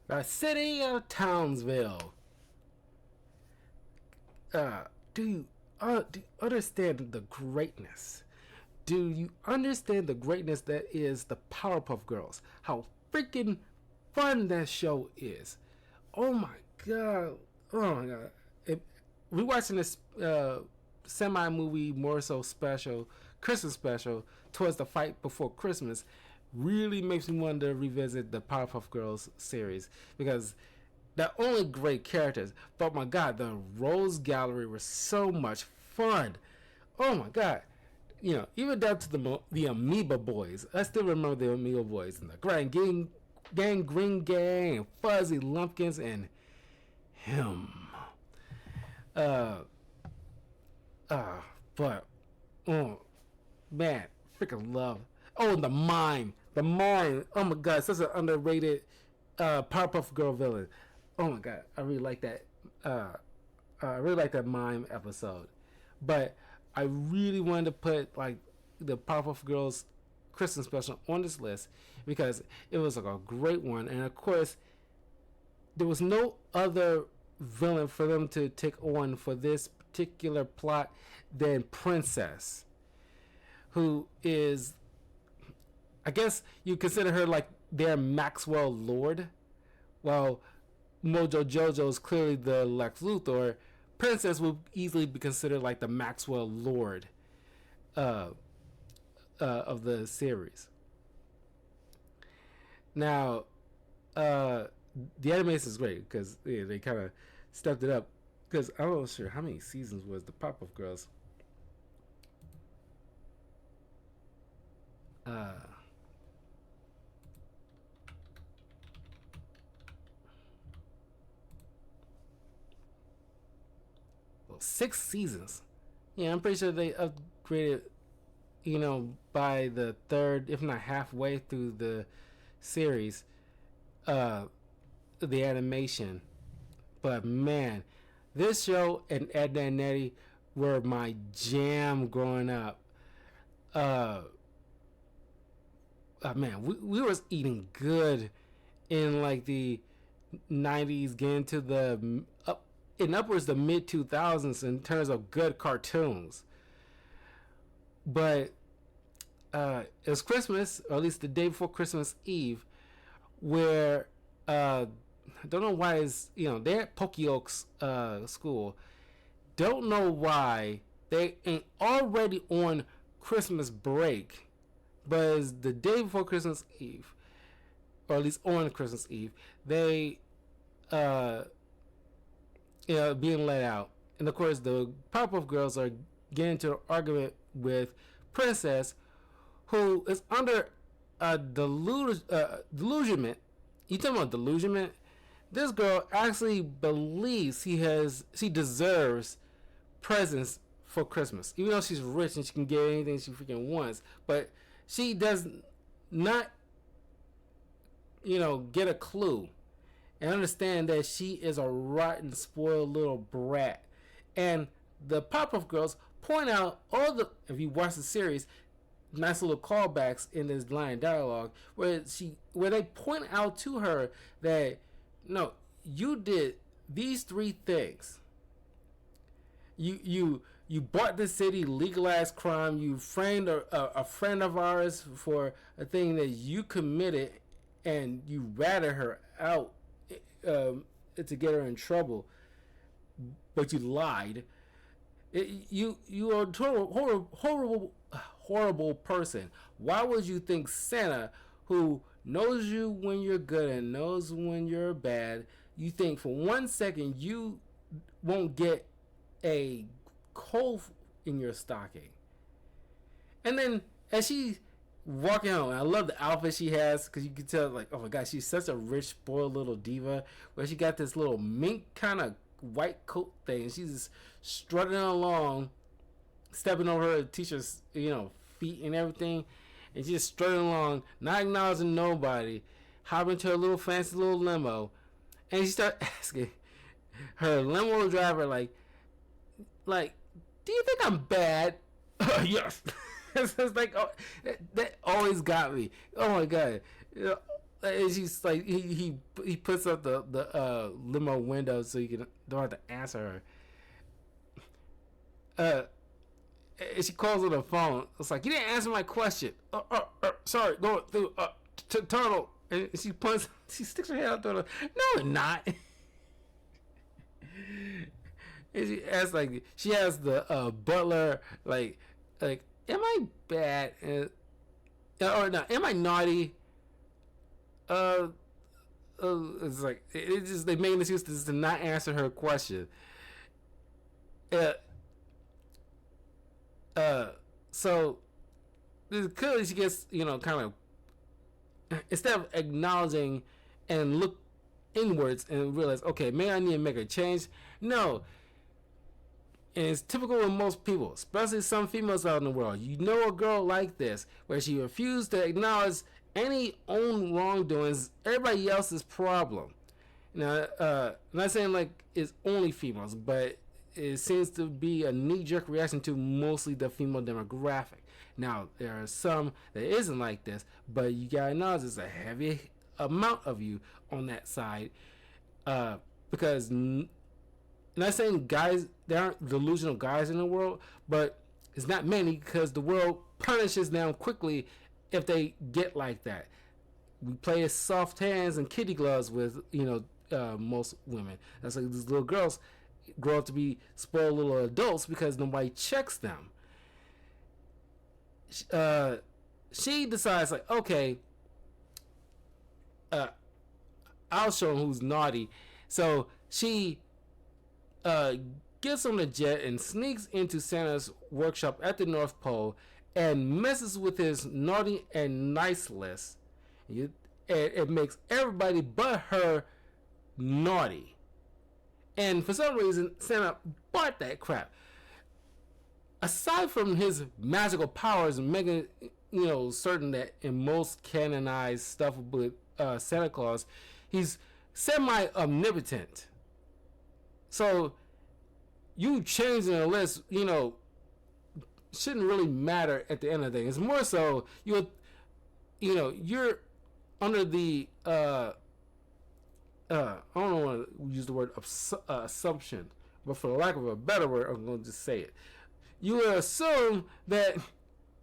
The city of Townsville. Do you understand the greatness? Do you understand the greatness that is the Powerpuff Girls? How freaking fun that show is! Oh my god! Oh my god! We watching this semi movie, more so special, Christmas special, Twas the Fight Before Christmas, really makes me want to revisit the Powerpuff Girls series because they're only great characters, but my god, the Rose Gallery was so much fun. Oh my god. Even down to the Amoeba Boys. I still remember the Amoeba Boys and the Green Gang, and Fuzzy Lumpkins, and him. Uh, but oh man, freaking love. Oh, the Mime. Oh my god, such an underrated Powerpuff Girl villain. Oh my god, I really like that. I really like that Mime episode, but I really wanted to put like the Powerpuff Girls Christmas special on this list because it was like a great one, and of course there was no other villain for them to take on for this particular plot than Princess, who is, I guess you consider her like their Maxwell Lord. Well, Mojo Jojo is clearly the Lex Luthor. Princess would easily be considered like the Maxwell Lord uh, of the series. Now, the animation is great because they kind of stepped it up. Because I'm not sure how many seasons was the Powerpuff Girls. Uh, well, 6 seasons. Yeah, I'm pretty sure they upgraded, by the third, if not halfway through the series, uh, the animation. But man, this show and Edna and Nettie were my jam growing up. Uh, man, we was eating good in like the 90s, getting to the in upwards the mid 2000s in terms of good cartoons. But it was Christmas, or at least the day before Christmas Eve, where I don't know why they're at Pokeoke's school. Don't know why they ain't already on Christmas break, but it's the day before Christmas Eve, or at least on Christmas Eve, they being let out, and of course the Powerpuff Girls are getting into an argument with Princess, who is under a delusionment. You talking about delusionment? This girl actually believes she deserves presents for Christmas, even though she's rich and she can get anything she freaking wants. But she does not, get a clue and understand that she is a rotten, spoiled little brat. And the Powerpuff Girls point out if you watch the series, nice little callbacks in this line of dialogue where they point out to her that no, you did these 3 things. You bought the city, legalized crime. You framed a friend of ours for a thing that you committed, and you ratted her out to get her in trouble, but you lied. You are a horrible person. Why would you think Santa, who knows you when you're good and knows when you're bad, you think for 1 second you won't get a coal in your stocking? And then as she walking home, I love the outfit she has because you can tell, like, oh my god, she's such a rich, spoiled little diva. Where she got this little mink kind of white coat thing. She's just strutting along, stepping over her teacher's, feet and everything, and she's just strutting along, not acknowledging nobody. Hopping into her little fancy little limo, and she starts asking her limo driver, like, do you think I'm bad? Yes. It's like, oh, that always got me. Oh my god, and she's like he puts up the limo window so you can don't have to answer her. And she calls on the phone. It's like, you didn't answer my question. Sorry, going through tunnel. And she points. She sticks her head out through the. No, not. And she asks like she has the butler like am I bad or no, am I naughty? It's like it just they make an excuse to not answer her question. So clearly she gets kind of instead of acknowledging and look inwards and realize, okay, maybe I need to make a change. No. And it's typical of most people, especially some females out in the world. You know a girl like this, where she refused to acknowledge any own wrongdoings, everybody else's problem. Now, I'm not saying like it's only females, but it seems to be a knee-jerk reaction to mostly the female demographic. Now, there are some that isn't like this, but you gotta acknowledge there's a heavy amount of you on that side, because I'm not saying guys, there aren't delusional guys in the world, but it's not many because the world punishes them quickly if they get like that. We play soft hands and kitty gloves with most women. That's like these little girls grow up to be spoiled little adults because nobody checks them. She decides like, okay, I'll show him who's naughty. So she gets on the jet and sneaks into Santa's workshop at the North Pole and messes with his naughty and nice list. It makes everybody but her naughty. And for some reason, Santa bought that crap. Aside from his magical powers and making certain that in most canonized stuff with Santa Claus, he's semi-omnipotent. So you changing the list, shouldn't really matter at the end of the day. It's more so you're under the I don't want to use the word assumption, but for the lack of a better word, I'm going to just say it. You will assume that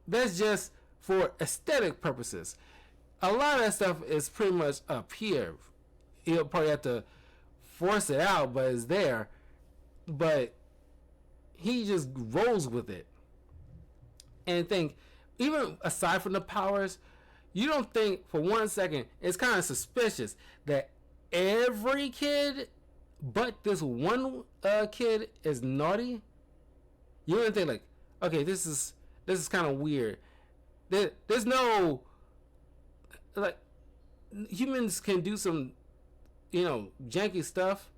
that's just for aesthetic purposes. A lot of that stuff is pretty much up here. You'll probably have to force it out, but it's there. But he just rolls with it. And think, even aside from the powers, you don't think for 1 second it's kind of suspicious that every kid but this one kid is naughty? You don't think like, okay, this is kind of weird. There's no like humans can do some janky stuff,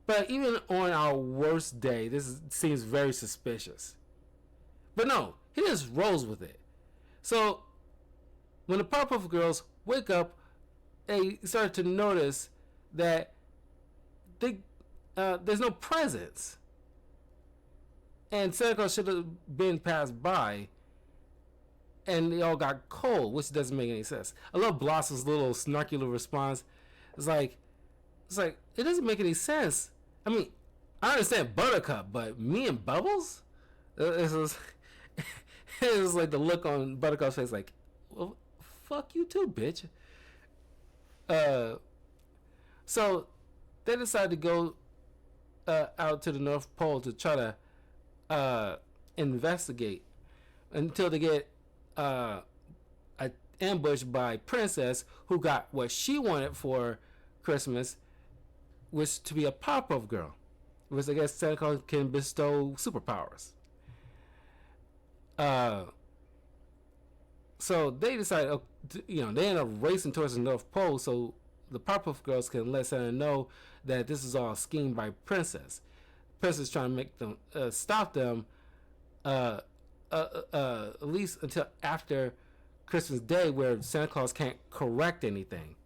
but even on our worst day, seems very suspicious. But no, he just rolls with it. So when the Powerpuff Girls wake up, they start to notice that there's no presents, and Santa Claus should have been passed by, and they all got cold, which doesn't make any sense. I love Blossom's little snarky little response. It's like it doesn't make any sense. I mean, I understand Buttercup, but me and Bubbles? It was like the look on Buttercup's face, like, well, fuck you too, bitch. So they decide to go out to the North Pole to try to investigate until they get ambushed by Princess, who got what she wanted for Christmas, which to be a Powerpuff Girl, which I guess Santa Claus can bestow superpowers. So they decide, they end up racing towards the North Pole so the Powerpuff Girls can let Santa know that this is all a scheme by Princess. Princess trying to make them stop them, at least until after Christmas Day, where Santa Claus can't correct anything.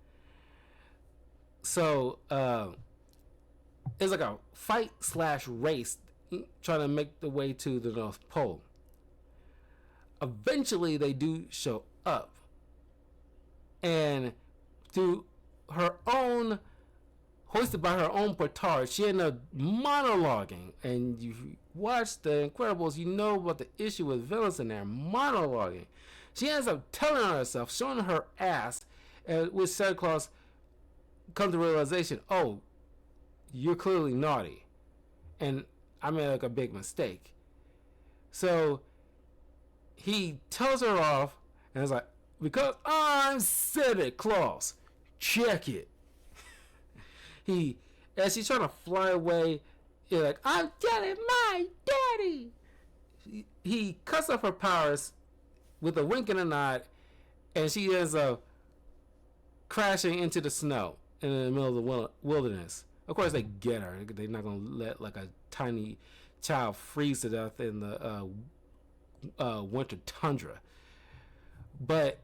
So it's like a fight/race trying to make the way to the North Pole. Eventually, they do show up, and through her own, hoisted by her own petard, she ended up monologuing. And you watch The Incredibles, you know about the issue with villains in there, monologuing. She ends up telling on herself, showing her ass, with Santa Claus comes to the realization, oh, you're clearly naughty. And I made like a big mistake. So he tells her off, and it's like, because I'm Santa Claus, check it. He, as she's trying to fly away, he's like, I'm telling my daddy. He cuts off her powers with a wink and a nod, and she ends up crashing into the snow in the middle of the wilderness. Of course, they get her. They're not going to let like a tiny child freeze to death in the winter tundra. But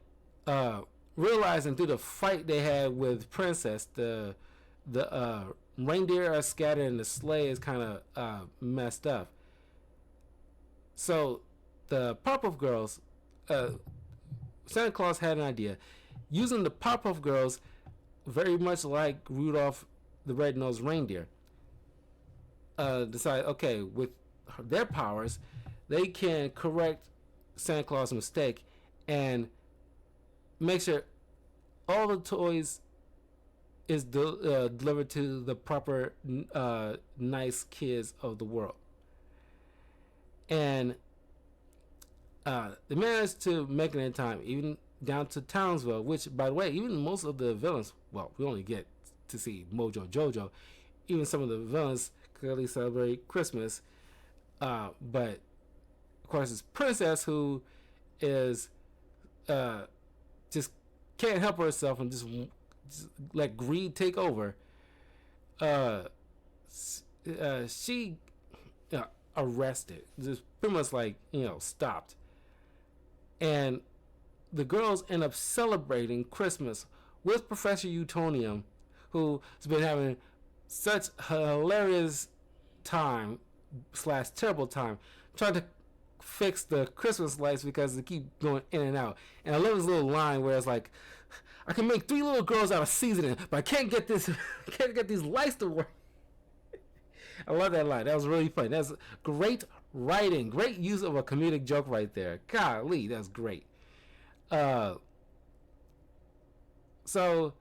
realizing through the fight they had with Princess, the reindeer are scattered and the sleigh is kind of messed up. So the Powerpuff Girls, Santa Claus had an idea. Using the Powerpuff Girls, very much like Rudolph the Red-Nosed Reindeer, decide, okay, with their powers, they can correct Santa Claus' mistake and make sure all the toys is delivered to the proper nice kids of the world. And they managed to make it in time, even down to Townsville, which, by the way, even most of the villains, well, we only get to see Mojo Jojo, even some of the villains clearly celebrate Christmas. But, of course, it's Princess who is just can't help herself and just let greed take over. She arrested, just pretty much like, stopped. And the girls end up celebrating Christmas with Professor Utonium, who's been having such hilarious time / terrible time trying to fix the Christmas lights because they keep going in and out. And I love this little line where it's like, I can make 3 little girls out of seasoning, but I can't get these lights to work. I love that line. That was really funny. That's great writing, great use of a comedic joke right there. Golly, that's great. So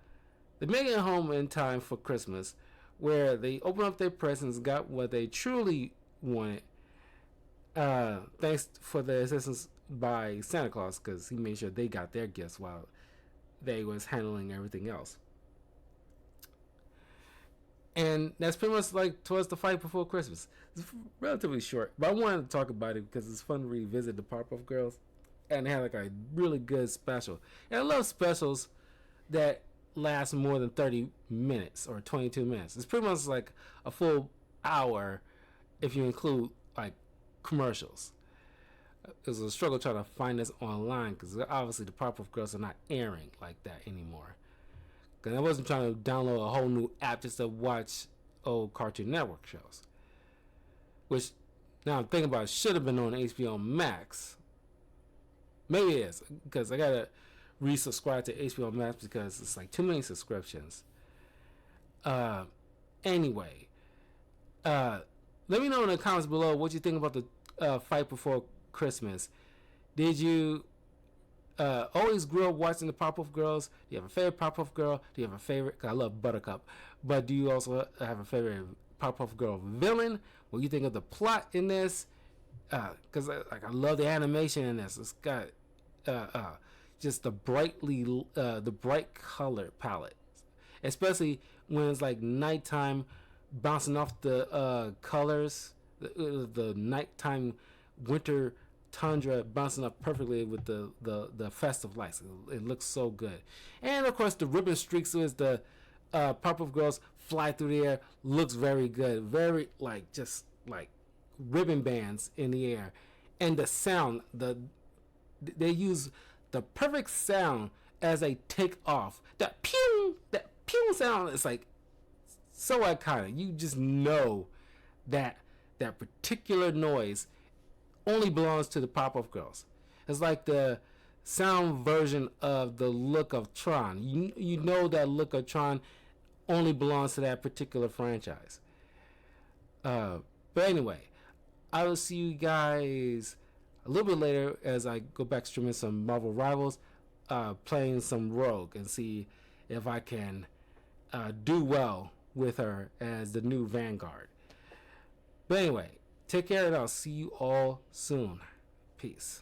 they make it home in time for Christmas, where they open up their presents, got what they truly wanted. Thanks for the assistance by Santa Claus, because he made sure they got their gifts while they was handling everything else. And that's pretty much like Twas the Fight Before Christmas. It's relatively short, but I wanted to talk about it because it's fun to revisit the Powerpuff Girls, and they had like a really good special. And I love specials that last more than 30 minutes or 22 minutes. It's pretty much like a full hour if you include like commercials. It was a struggle trying to find this online because obviously the Powerpuff Girls are not airing like that anymore. Because I wasn't trying to download a whole new app just to watch old Cartoon Network shows. Which, now I'm thinking about it, should have been on HBO Max. Maybe it is, because I gotta resubscribe to HBO Max because it's like too many subscriptions. Anyway, let me know in the comments below what you think about the Fight Before Christmas. Did you always grew up watching the Powerpuff Girls? Do you have a favorite Powerpuff Girl? Do you have a favorite? Cause I love Buttercup. But do you also have a favorite Powerpuff Girl villain? What do you think of the plot in this? Cause I love the animation in this. It's got just the bright color palette, especially when it's like nighttime, bouncing off the colors, the nighttime winter tundra bouncing up perfectly with the festive lights. It looks so good. And of course the ribbon streaks as the Powerpuff Girls fly through the air looks very good. Very just like ribbon bands in the air. And the sound, they use the perfect sound as they take off. That pew sound is like so iconic. You just know that particular noise only belongs to the Powerpuff Girls. It's like the sound version of the look of Tron. You know that look of Tron only belongs to that particular franchise. But anyway, I will see you guys a little bit later as I go back streaming some Marvel Rivals, playing some Rogue, and see if I can do well with her as the new Vanguard. But anyway, take care and I'll see you all soon. Peace.